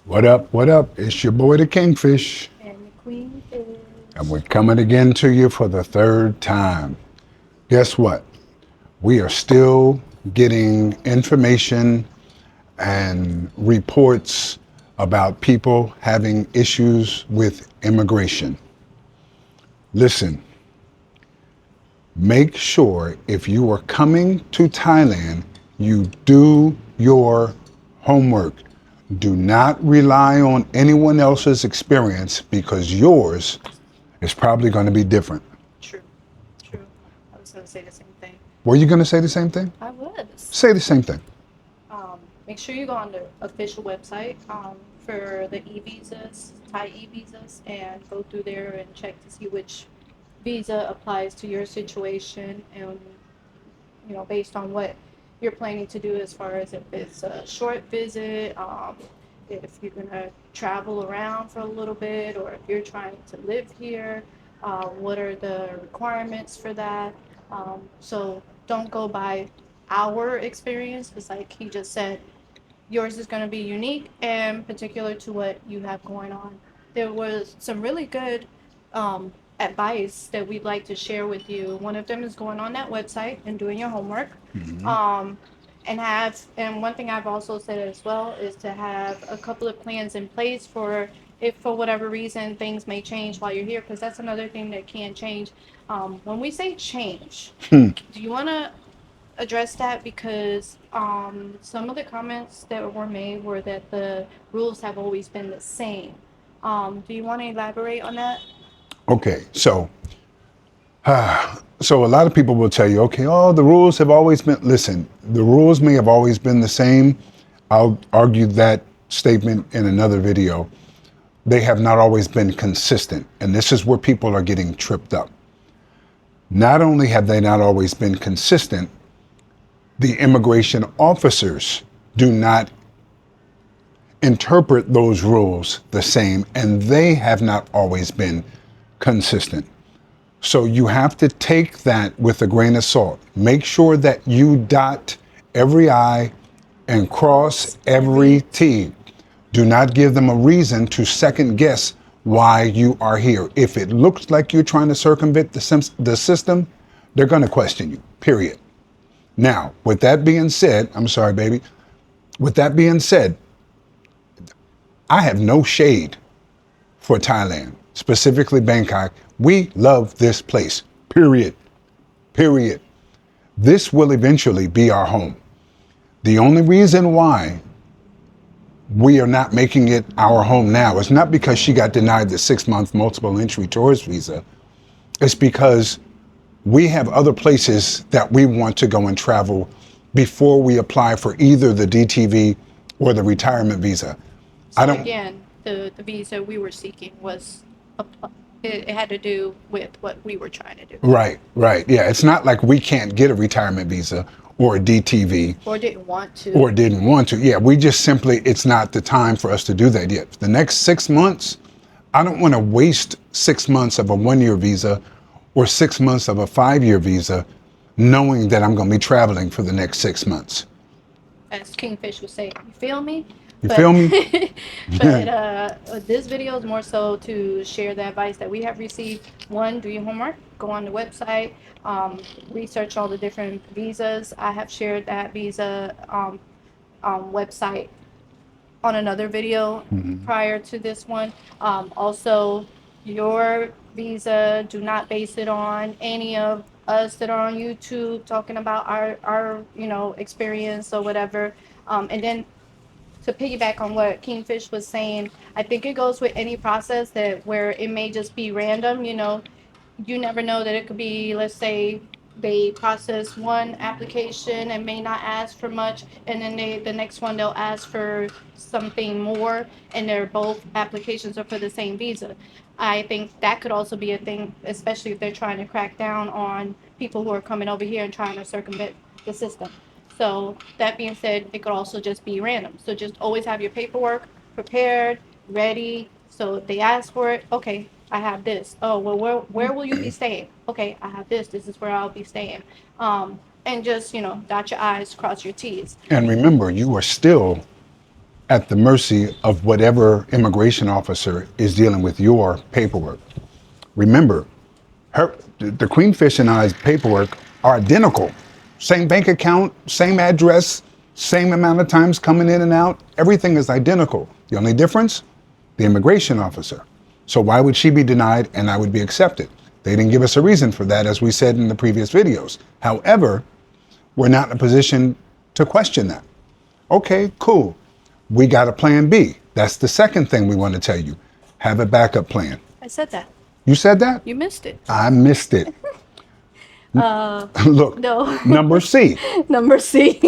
What up? What up? It's your boy, the Kingfish, And the Queenfish. and we're coming again to you for the third time. Guess what? We are still getting information and reports about people having issues with immigration. Listen, make sure if you are coming to Thailand, you do your homework. Do not rely on anyone else's experience because yours is probably going to be different. True. True. I was gonna say the same thing. Were you going to say the same thing? I was. Say the same thing. Make sure you go on the official website for the e-visas, Thai e-visas, and go through there and check to see which visa applies to your situation, and based on what you're planning to do, as far as if it's a short visit, if you're gonna travel around for a little bit, or if you're trying to live here, what are the requirements for that? So don't go by our experience, because like he just said, yours is going to be unique and particular to what you have going on. There was some really good advice that we'd like to share with you. One of them is going on that website and doing your homework. Mm-hmm. Um, and one thing I've also said as well is to have a couple of plans in place for if for whatever reason things may change while you're here, because that's another thing that can change. When we say change, do you want to address that? Because some of the comments that were made were that the rules have always been the same. Do you want to elaborate on that? Okay, so a lot of people will tell you, okay, oh, the rules have always been. Listen, the rules may have always been the same. I'll argue that statement in another video. They have not always been consistent, and this is where people are getting tripped up. Not only have they not always been consistent, the immigration officers do not interpret those rules the same, and they have not always been consistent. So you have to take that with a grain of salt. Make sure that you dot every I and cross every T. Do not give them a reason to second guess why you are here. If it looks like you're trying to circumvent the system, they're going to question you, period. Now, with that being said, I'm sorry, baby. With that being said, I have no shade for Thailand, specifically Bangkok. We love this place, period. Period. This will eventually be our home. The only reason why we are not making it our home now is not because she got denied the 6-month multiple entry tourist visa. It's because we have other places that we want to go and travel before we apply for either the DTV or the retirement visa. So again, the visa we were seeking was it had to do with what we were trying to do. Right, right. Yeah, it's not like we can't get a retirement visa or a DTV. Or didn't want to. Or didn't want to. Yeah, we just simply, it's not the time for us to do that yet. The next 6 months, I don't want to waste 6 months of a 1-year visa or 6 months of a 5-year visa knowing that I'm going to be traveling for the next 6 months. As Kingfish would say, you feel me? You feel me? But this video is more so to share the advice that we have received. One, do your homework, go on the website, research all the different visas. I have shared that visa website on another video prior to this one. Also, your visa, do not base it on any of us that are on YouTube talking about our experience or whatever. And then to piggyback on what Kingfish was saying, I think it goes with any process that where it may just be random. You never know that it could be, let's say, they process one application and may not ask for much, and then the next one they'll ask for something more, and they're both applications are for the same visa. I think that could also be a thing, especially if they're trying to crack down on people who are coming over here and trying to circumvent the system. So that being said, it could also just be random. So just always have your paperwork prepared, ready. So if they ask for it, okay, I have this. Oh, well, where will you be staying? Okay, I have this. This is where I'll be staying. And just, dot your I's, cross your T's. And remember, you are still at the mercy of whatever immigration officer is dealing with your paperwork. Remember, the Queenfish and I's paperwork are identical. Same bank account, same address, same amount of times coming in and out. Everything is identical. The only difference, the immigration officer. So why would she be denied and I would be accepted? They didn't give us a reason for that, as we said in the previous videos. However, we're not in a position to question that. Okay, cool. We got a plan B. That's the second thing we want to tell you. Have a backup plan. I said that. You said that? You missed it. I missed it. Look, No. number C. Number C.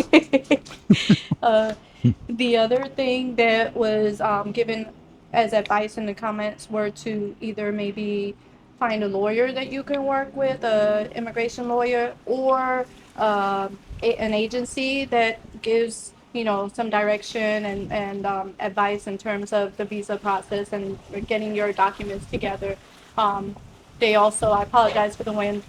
The other thing that was given as advice in the comments were to either maybe find a lawyer that you can work with, an immigration lawyer, or an agency that gives some direction and advice in terms of the visa process and getting your documents together. They also, I apologize for the wind.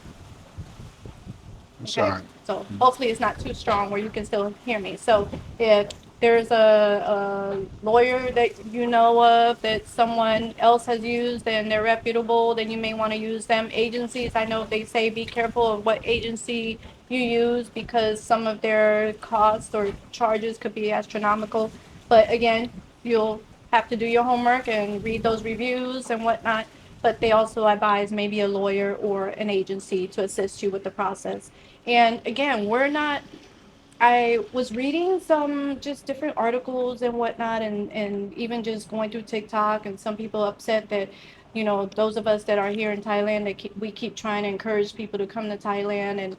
Okay. Sorry. So hopefully it's not too strong where you can still hear me. So if there's a lawyer that you know of that someone else has used and they're reputable, then you may want to use them. Agencies, I know they say be careful of what agency you use because some of their costs or charges could be astronomical. But again, you'll have to do your homework and read those reviews and whatnot. But they also advise maybe a lawyer or an agency to assist you with the process. And again, I was reading some just different articles and whatnot, and even just going through TikTok, and some people upset that, those of us that are here in Thailand, we keep trying to encourage people to come to Thailand. And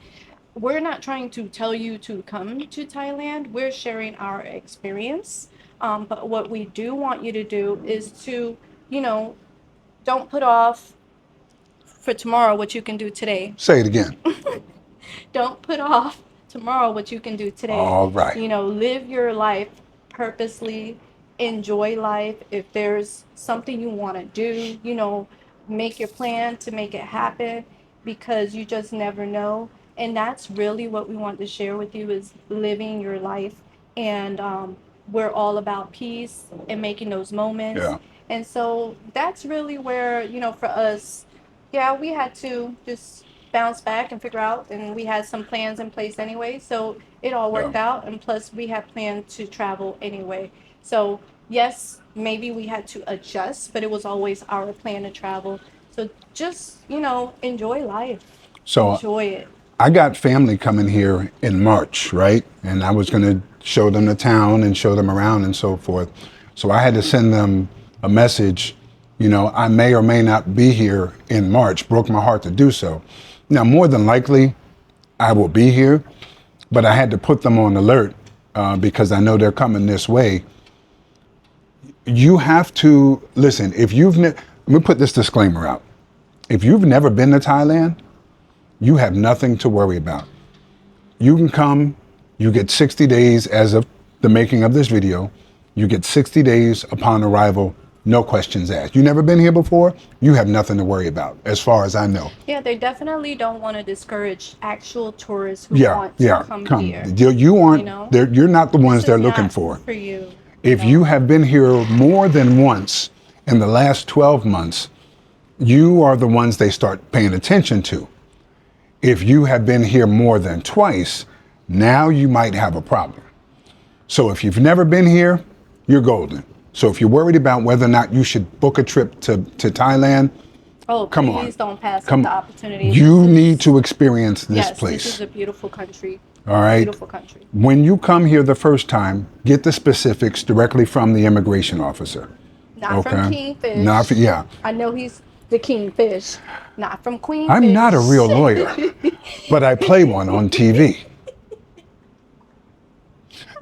we're not trying to tell you to come to Thailand. We're sharing our experience. But what we do want you to do is to, don't put off for tomorrow what you can do today. Say it again. Don't put off tomorrow what you can do today. All right. Live your life purposely, enjoy life. If there's something you want to do, make your plan to make it happen, because you just never know. And that's really what we want to share with you, is living your life. And we're all about peace and making those moments. Yeah. And so that's really where, for us, yeah, we had to just bounce back and figure out, and we had some plans in place anyway, so it all worked out. And plus we had planned to travel anyway, so yes, maybe we had to adjust, but it was always our plan to travel. So just enjoy life. So enjoy it. I got family coming here in March, right? And I was going to show them the town and show them around and so forth. So I had to send them a message. I may or may not be here in March. Broke my heart to do so. Now, more than likely, I will be here, but I had to put them on alert because I know they're coming this way. You have to listen. Let me put this disclaimer out. If you've never been to Thailand, you have nothing to worry about. You can come. You get 60 days as of the making of this video. You get 60 days upon arrival. No questions asked. You never been here before? You have nothing to worry about, as far as I know. Yeah, they definitely don't want to discourage actual tourists who want to come here. You aren't. You're not the ones they're looking for. For you. If you have been here more than once in the last 12 months, you are the ones they start paying attention to. If you have been here more than twice, now you might have a problem. So if you've never been here, you're golden. So if you're worried about whether or not you should book a trip to Thailand, come on. Please don't pass up the opportunity. You need to experience this place. This is a beautiful country. All right. Beautiful country. When you come here the first time, get the specifics directly from the immigration officer. Not from Kingfish. Yeah. I know he's the Kingfish, not from Queenfish. I'm not a real lawyer, but I play one on TV.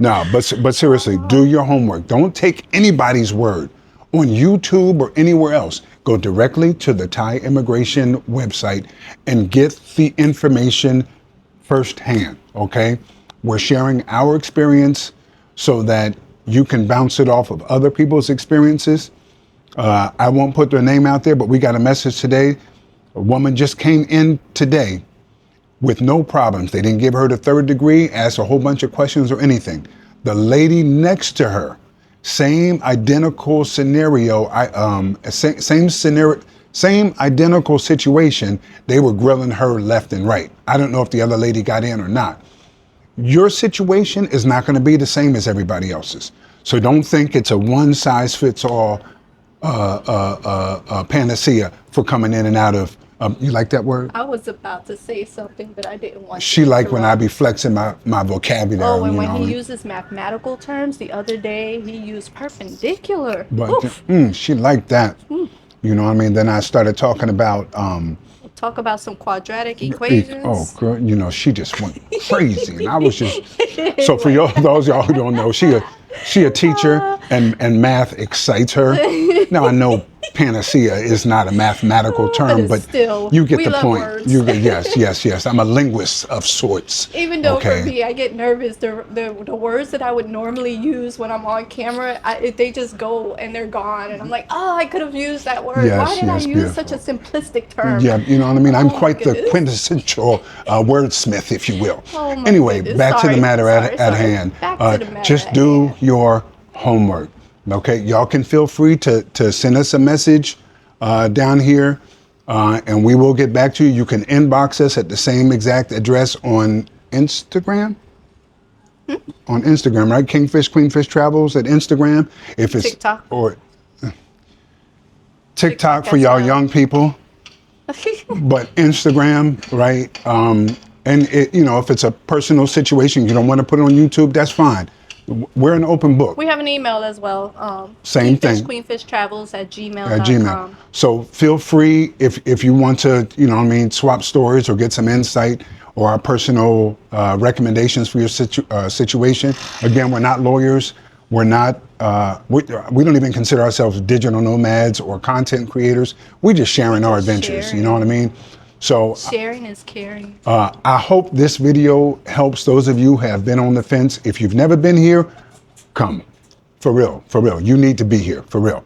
No, but seriously, do your homework. Don't take anybody's word on YouTube or anywhere else. Go directly to the Thai immigration website and get the information firsthand, okay? We're sharing our experience so that you can bounce it off of other people's experiences. I won't put their name out there, but we got a message today. A woman just came in today with no problems. They didn't give her the third degree, ask a whole bunch of questions or anything. The lady next to her same identical scenario. Same scenario, same identical situation. They were grilling her left and right. I don't know if the other lady got in or not. Your situation is not going to be the same as everybody else's. So don't think it's a one size fits all panacea for coming in and out of. You like that word? I was about to say something, but I didn't want to. She like when I be flexing my vocabulary. Oh, and you when know, he uses mathematical terms, the other day he used perpendicular. but Oof. she liked that. You know what I mean? Then I started talking about Talk about some quadratic equations. oh girl, you know, she just went crazy, and I was just so for those y'all who don't know, she a teacher, and math excites her. Now I know panacea is not a mathematical term, but still, you get we the love point. words. You get yes. I'm a linguist of sorts. Even though okay? for me, I get nervous. The words that I would normally use when I'm on camera, they just go and they're gone, and I'm like, oh, I could have used that word. Yes, Why did I yes, use such a simplistic term? Yeah, you know what I mean? I'm Oh, quite my the goodness. quintessential wordsmith, if you will. Oh, my Anyway, goodness. back to the matter at Sorry. hand. Back to the matter Just at do hand. your homework. Okay, y'all can feel free to send us a message down here, and we will get back to you. You can inbox us at the same exact address on Instagram. On Instagram, right? Kingfish, Queenfish Travels at Instagram. If it's TikTok. or TikTok for as y'all well. young people. But Instagram, right? And it, you know, if it's a personal situation, you don't want to put it on YouTube, that's fine. We're an open book. We have an email as well. Same thing. queenfishtravels@gmail.com. At Gmail. So feel free if you want to, you know what I mean, swap stories or get some insight or our personal recommendations for your situation. Again, we're not lawyers. We're not, we don't even consider ourselves digital nomads or content creators. We're just sharing our adventures, you know what I mean? So Sharing is caring. I hope this video helps those of you who have been on the fence. If you've never been here, come. For real, for real. You need to be here, for real.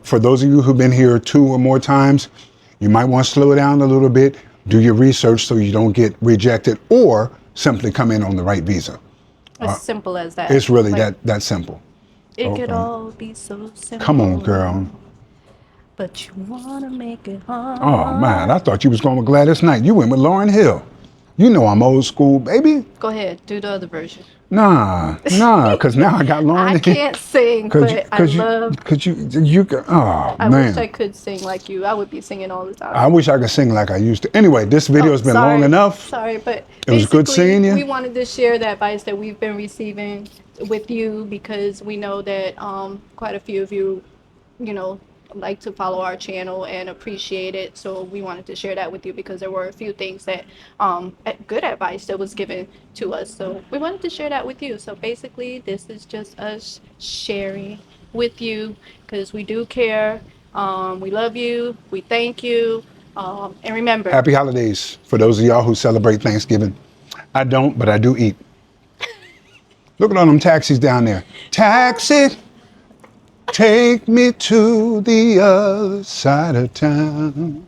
For those of you who've been here 2 or more times, you might want to slow it down a little bit, do your research so you don't get rejected, or simply come in on the right visa. As simple as that. It's really that simple. It could all be so simple. Come on, girl. But you wanna make it hard. Oh man, I thought you was going with Gladys Knight. You went with Lauryn Hill. You know I'm old school, baby. Go ahead, do the other version. Nah, because now I got Lauryn I can't sing, but I love. Oh I man. wish I could sing like you. I would be singing all the time. I wish I could sing like I used to. Anyway, this video has been long enough. Sorry, but it was good seeing you. We wanted to share the advice that we've been receiving with you because we know that quite a few of you, you know, like to follow our channel and appreciate it. So we wanted to share that with you because there were a few things that good advice that was given to us. So we wanted to share that with you. So basically, this is just us sharing with you because we do care. We love you. We thank you. And remember, Happy holidays for those of y'all who celebrate Thanksgiving. I don't, but I do eat. Look at all them taxis down there. Taxi, take me to the other side of town.